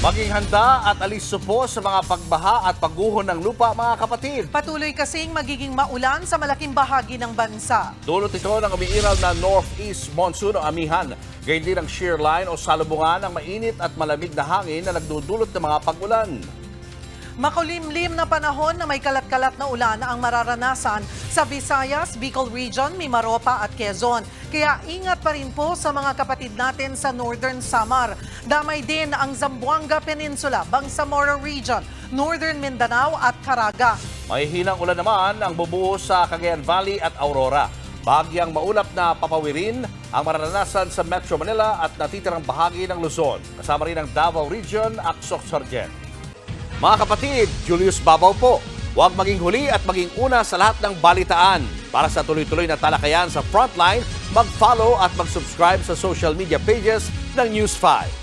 Maging handa at alis-supo sa mga pagbaha at pagguho ng lupa, mga kapatid. Patuloy kasing magiging maulan sa malaking bahagi ng bansa. Dulot ito ng umiiral na northeast monsoon o amihan. Gayon din ang shear line o salubungan ng mainit at malamig na hangin na nagdudulot ng mga pag-ulan. Makulimlim na panahon na may kalat-kalat na ulan ang mararanasan sa Visayas, Bicol Region, Mimaropa at Quezon. Kaya ingat pa rin po sa mga kapatid natin sa Northern Samar. Damay din ang Zamboanga Peninsula, Bangsamoro Region, Northern Mindanao at Caraga. May hinang ulan naman ang bubuo sa Cagayan Valley at Aurora. Bagyang maulap na papawirin ang mararanasan sa Metro Manila at natitirang bahagi ng Luzon. Kasama rin ang Davao Region at Soc-Sargent. Mga kapatid, Julius Babaw po. Huwag maging huli at maging una sa lahat ng balitaan. Para sa tuloy-tuloy na talakayan sa Frontline, mag-follow at mag-subscribe sa social media pages ng News 5.